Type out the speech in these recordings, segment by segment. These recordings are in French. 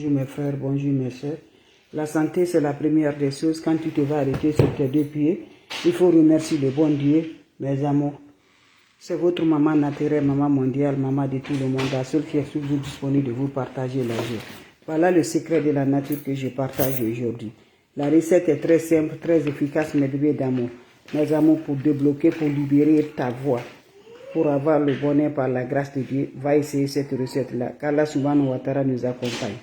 Bonjour mes frères, bonjour mes soeurs. La santé, c'est la première des choses. Quand tu te vas arrêter sur tes deux pieds, il faut remercier le bon Dieu, mes amours. C'est votre maman naturelle, maman mondiale, maman de tout le monde, la seule qui est toujours disponible de vous partager la vie. Voilà le secret de la nature que je partage aujourd'hui. La recette est très simple, très efficace, mes bébés d'amour. Mes amours, pour débloquer, pour libérer ta voix, pour avoir le bonheur par la grâce de Dieu, va essayer cette recette-là. Qu'Allah subhanahu wa ta'ala nous accompagne.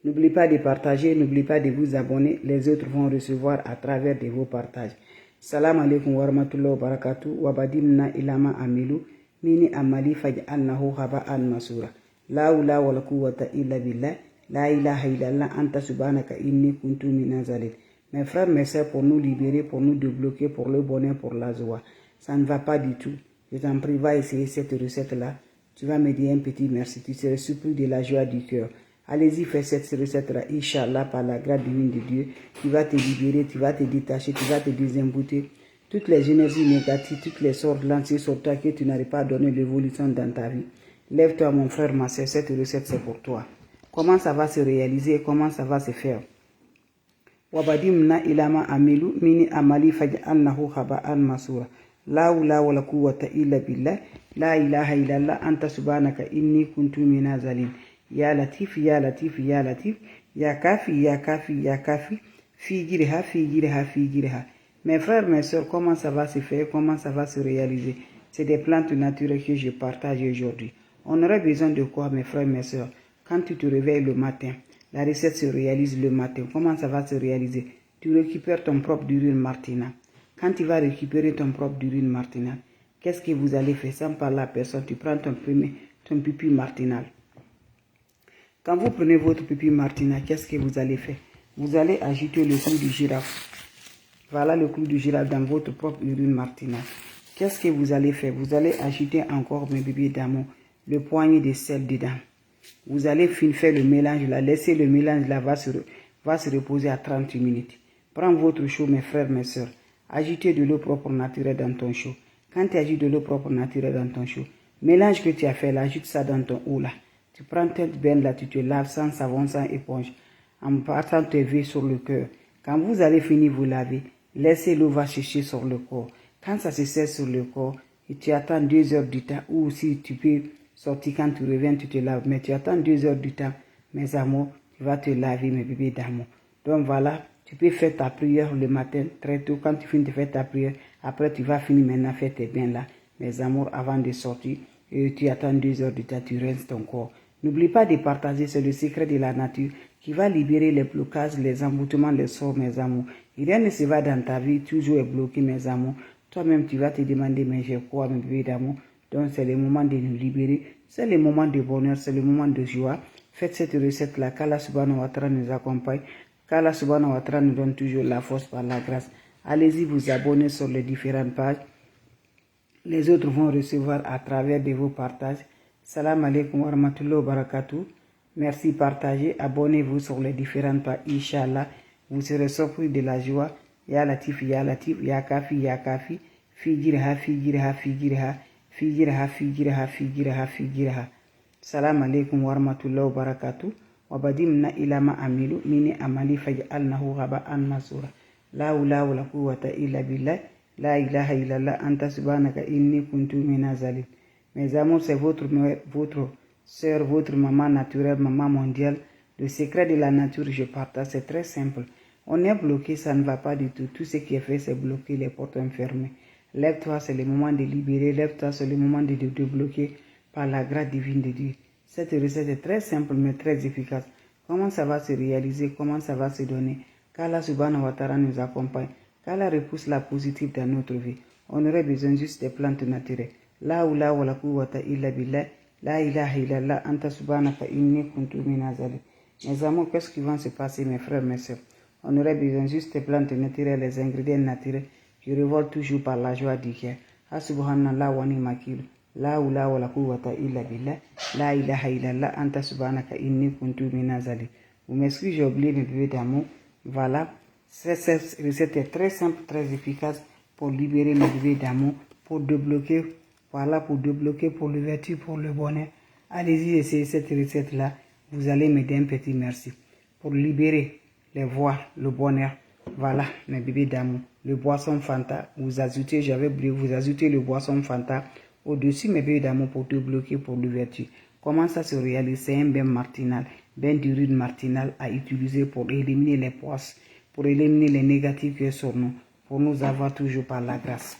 N'oubliez pas de partager, n'oubliez pas de vous abonner. Les autres vont recevoir à travers de vos partages. Salam alaikum wa rahmatullahi wa barakatuh. Wa badimna ilama amilu. Mini amali faj'alnahu haba'an masura. La hawla wa la quwwata illa billah. La ilaha illallah anta subhanaka inni kuntu minaz zalimin. Mes frères, mes sœurs, pour nous libérer, pour nous débloquer, pour le bonheur, pour la joie. Ça ne va pas du tout. Je t'en prie, va essayer cette recette-là. Tu vas me dire un petit merci. Tu seras surpris de la joie du cœur. Allez-y, fais cette recette-là, Inch'Allah, par la grâce divine de Dieu. Tu vas te libérer, tu vas te détacher, tu vas te désembouter. Toutes les énergies négatives, toutes les sortes lancées sur toi que tu n'arrives pas à donner l'évolution dans ta vie. Lève-toi, mon frère, ma soeur, cette recette, c'est pour toi. Comment ça va se réaliser, comment ça va se faire? Wabadimna ilama amilu mini amali faj'alnahu haba'an masura. La hawla wa la quwwata illa billah. La ilaha illallah anta subhanaka inni kuntu minaz zalimin. Ya Latif, Ya Latif, Ya Latif, Ya Kafi, Ya Kafi, Ya Kafi, Figirha, Figirha, Figirha. Mes frères, mes soeurs, comment ça va se faire, comment ça va se réaliser? C'est des plantes naturelles que je partage aujourd'hui. On aurait besoin de quoi, mes frères, mes soeurs? Quand tu te réveilles le matin, la recette se réalise le matin. Comment ça va se réaliser? Tu récupères ton propre urine martina. Quand tu vas récupérer ton propre urine martinale, qu'est-ce que vous allez faire? Sans parler à personne, tu prends ton pipi martinal. Quand vous prenez votre pipi martina, qu'est-ce que vous allez faire? Vous allez ajouter le clou du girafe. Voilà le clou du girafe dans votre propre urine martina. Qu'est-ce que vous allez faire? Vous allez ajouter encore, mes bébés d'amour, le poignet de sel dedans. Vous allez faire le mélange là. Laissez le mélange là, va se reposer à 30 minutes. Prends votre chaud, mes frères, mes soeurs. Ajoutez de l'eau propre naturelle dans ton chaud. Quand tu ajoutes de l'eau propre naturelle dans ton chaud, mélange que tu as fait là, ajoute ça dans ton eau là. Tu prends tête bain là, tu te laves sans savon, sans éponge, en partant te lever sur le cœur. Quand vous allez finir vous laver, laissez l'eau va sécher sur le corps. Quand ça se sèche sur le corps, et tu attends 2 heures du temps, ou si tu peux sortir quand tu reviens, tu te laves. Mais tu attends 2 heures du temps, mes amours, tu vas te laver, mes bébés d'amour. Donc voilà, tu peux faire ta prière le matin, très tôt. Quand tu finis de faire ta prière, après tu vas finir maintenant faire tes bains là, mes amours, avant de sortir. Et tu attends 2 heures du temps, tu rinces ton corps. N'oublie pas de partager, c'est le secret de la nature qui va libérer les blocages, les emboutements, les sorts, mes amours. Rien ne se va dans ta vie, toujours est bloqué, mes amours. Toi-même, tu vas te demander, mais j'ai quoi, mes bébés d'amour? Donc, c'est le moment de nous libérer, c'est le moment de bonheur, c'est le moment de joie. Faites cette recette-là, qu'Allah subhanahu wa ta'ala nous accompagne, qu'Allah subhanahu wa ta'ala nous donne toujours la force par la grâce. Allez-y vous abonner sur les différentes pages. Les autres vont recevoir à travers de vos partages. Salam alaikum wa rahmatullahi wa barakatuh. Merci, partagez, abonnez-vous sur les différentes pages. Inch'Allah, vous serez surpris de la joie. Ya Latif, Ya Latif, Ya Kafi, Ya Kafi. Figirha, Figirha, Figirha. Figirha, Figirha, Figirha, Figirha. Salam alaikum wa rahmatullahi wa barakatuh. Wa badimna ilama amilu mini amali faj'alnahu haba'an masura. La hawla wa la quwwata illa billah. La ilaha illallah anta subhanaka inni kuntu minaz zalimin. Mes amours, c'est votre soeur, votre maman naturelle, maman mondiale. Le secret de la nature, je partage, c'est très simple. On est bloqué, ça ne va pas du tout. Tout ce qui est fait, c'est bloquer, les portes fermées. Lève-toi, c'est le moment de libérer. Lève-toi, c'est le moment de débloquer par la grâce divine de Dieu. Cette recette est très simple, mais très efficace. Comment ça va se réaliser? Comment ça va se donner? Qu'Allah subhanahu wa ta'ala nous accompagne. Qu'Allah repousse la positive dans notre vie. On aurait besoin juste des plantes naturelles. La hawla wa la quwwata illa billah. La ilaha illallah anta subhanaka inni kuntu minaz zalimin. Mes amours, qu'est-ce qui va se passer, mes frères, mes soeurs? On aurait besoin juste des plantes naturelles, les ingrédients naturels. Je révolte toujours par la joie du cœur. Subhanallah wa ni'mal. La hawla wa la quwwata illa billah. La ilaha illallah anta subhanaka inni kuntu minaz zalimin. Vous m'excusez, j'ai oublié mes bébés d'amour. Voilà. Cette recette est très simple, très efficace pour libérer nos bébés d'amour, pour débloquer, voilà, pour débloquer, pour l'ouverture, pour le bonheur. Allez-y, essayez cette recette-là. vous allez me dire un petit merci. Pour libérer les voix, le bonheur, voilà mes bébés d'amour. Le boisson Fanta, vous ajoutez, j'avais oublié, vous ajoutez le boisson Fanta au-dessus mes bébés d'amour pour te bloquer pour l'ouverture. Comment ça se réalise? C'est un bain martinal, bain d'urine martinal à utiliser pour éliminer les poisses, pour éliminer les négatifs qui sont sur nous, pour nous avoir toujours par la grâce.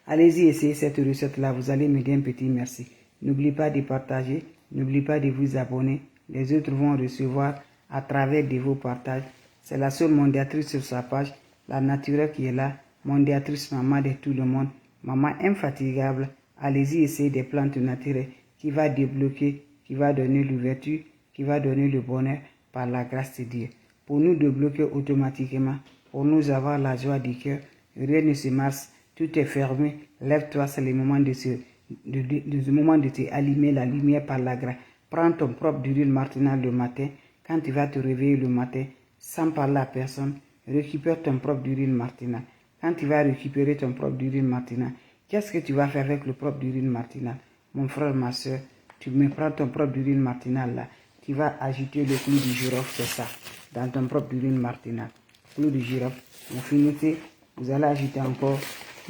Allez-y, essayez cette recette-là, vous allez me dire un petit merci. N'oubliez pas de partager, n'oubliez pas de vous abonner. Les autres vont recevoir à travers de vos partages. C'est la seule mondiatrice sur sa page, la naturelle qui est là, mondiatrice maman de tout le monde, maman infatigable. Allez-y, essayez des plantes naturelles qui va débloquer, qui va donner l'ouverture, qui va donner le bonheur par la grâce de Dieu. Pour nous débloquer automatiquement, pour nous avoir la joie du cœur, rien ne se marche. Tout est fermé. Lève-toi, c'est le moment de moment de te allumer la lumière par la grâce. Prends ton propre d'huile martinale le matin. Quand tu vas te réveiller le matin, sans parler à personne, récupère ton propre d'huile martinale. Quand tu vas récupérer ton propre d'huile martinale, qu'est-ce que tu vas faire avec le propre d'huile martinale? Mon frère, ma soeur, tu me prends ton propre d'huile martinale là. Tu vas agiter le clou du girofle, c'est ça, dans ton propre d'huile martinale. Clou du girofle, vous finissez, vous allez agiter encore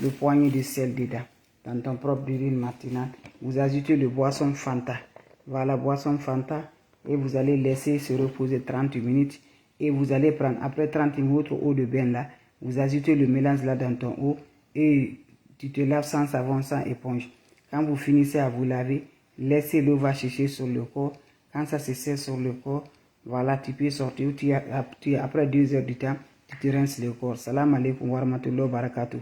le poignet de sel dedans, dans ton propre urine matinale. Vous ajoutez le boisson Fanta. Voilà, boisson Fanta. Et vous allez laisser se reposer 30 minutes. Et vous allez prendre, après 30 minutes, votre eau de bain là, vous ajoutez le mélange là dans ton eau. Et tu te laves sans savon, sans éponge. Quand vous finissez à vous laver, laissez l'eau va chercher sur le corps. Quand ça se sert sur le corps, voilà, tu peux sortir. Après 2 heures du temps, tu te rinces le corps. Salam alaikum wa rahmatullahi wa barakatuh.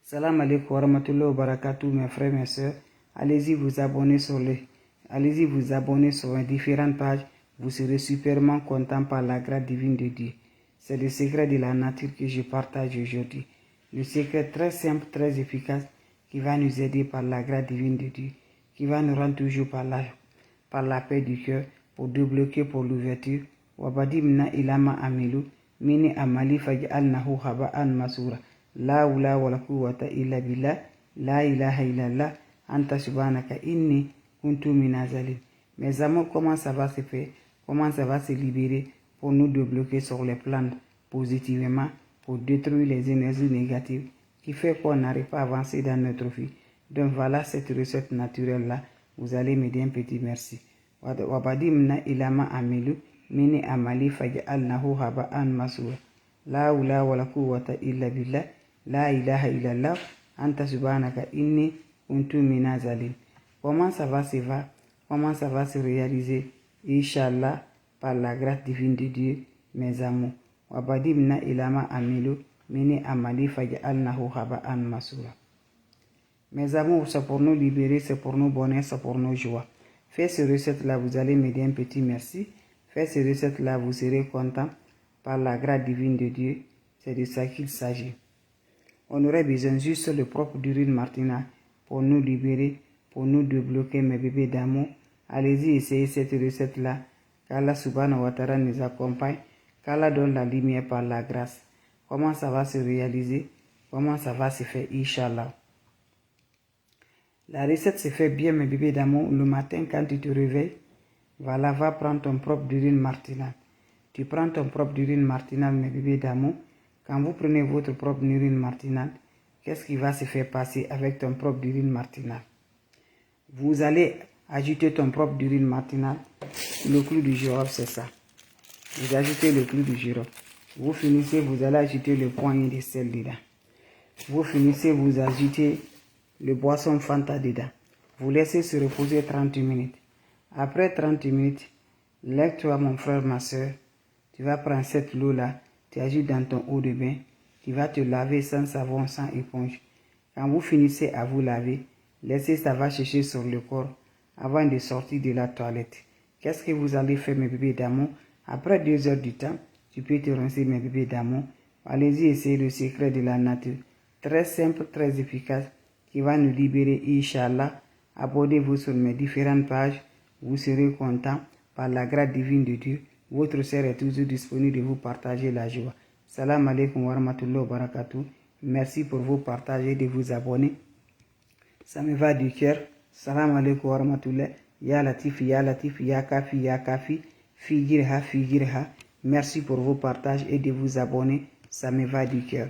Salam alaikum wa rahmatullahi wa barakatuh, mes frères, mes soeurs. Allez-y vous abonner sur les différentes pages. Vous serez superment content par la grâce divine de Dieu. C'est le secret de la nature que je partage aujourd'hui. Le secret très simple, très efficace, qui va nous aider par la grâce divine de Dieu, qui va nous rendre toujours par la paix du cœur, pour débloquer pour l'ouverture. Wabadi mna ilama amilu, mini amali faj al-nahu haba al-masura. La oula wa la quwwata illa billah, la ilaha illallah, anta subhanaka inni kuntu minazalin. Mes amours, comment ça va se faire? Comment ça va se libérer pour nous débloquer sur les plans positivement, pour détruire les énergies négatives qui fait qu'on n'arrive pas à avancer dans notre vie. Donc voilà cette recette naturelle-là. Vous allez me dire un petit merci. Wabadi mna ilama amilu, mini amali faj'alnahu haba'an masura. La oula wa la quwwata illa billah, la ilaha illallah, anta subhanaka inni kuntu minazalin. Comment ça va se réaliser? Inch'Allah, par la grâce divine de Dieu, mes amours. Wabadi mna ilama amilu, mini amali faj'alnahu haba'an masura. Mes amours, c'est pour nous libérer, c'est pour nous bonheur, c'est pour nos joies. Faites ces recettes-là, vous allez me dire un petit merci. Faites ces recettes-là, vous serez content par la grâce divine de Dieu. C'est de ça qu'il s'agit. On aurait besoin juste le propre d'urine martina pour nous libérer, pour nous débloquer, mes bébés d'amour. Allez-y, essayez cette recette-là. Qu'Allah subhanahu wa ta'ala nous accompagne. Qu'Allah donne la lumière par la grâce. Comment ça va se réaliser? Comment ça va se faire, Inch'Allah? La recette se fait bien, mes bébés d'amour. Le matin, quand tu te réveilles, voilà, va prendre ton propre d'urine martinale. Tu prends ton propre urine martinale, mes bébés d'amour. Quand vous prenez votre propre urine martinale, qu'est-ce qui va se faire passer avec ton propre urine martinale? Vous allez ajouter ton propre urine martinale. Le clou du girofle, c'est ça. Vous ajoutez le clou du girofle. Vous finissez, vous allez ajouter le poignet de sel dedans. Vous finissez, vous ajoutez le boisson Fanta dedans. Vous laissez se reposer 30 minutes. Après 30 minutes, lève-toi, mon frère, ma soeur. Tu vas prendre cette eau-là, tu ajoutes dans ton eau de bain. Tu vas te laver sans savon, sans éponge. Quand vous finissez à vous laver, laissez ça va chercher sur le corps avant de sortir de la toilette. Qu'est-ce que vous allez faire, mes bébés d'amour? Après 2 heures du temps, tu peux te rincer, mes bébés d'amour. Allez-y, essayez le secret de la nature. Très simple, très efficace, qui va nous libérer, Inch'Allah. Abonnez-vous sur mes différentes pages. Vous serez content par la grâce divine de Dieu. Votre sœur est toujours disponible de vous partager la joie. Salam alaikum wa rahmatullahi wa barakatuh. Merci pour vous partager, de vous abonner. Ça me va du cœur. Salam alaikum wa rahmatullahi. Ya Latif, Ya Latif, Ya Kafi, Ya Kafi, Figirha. Merci pour vos partages et de vous abonner. Ça me va du cœur.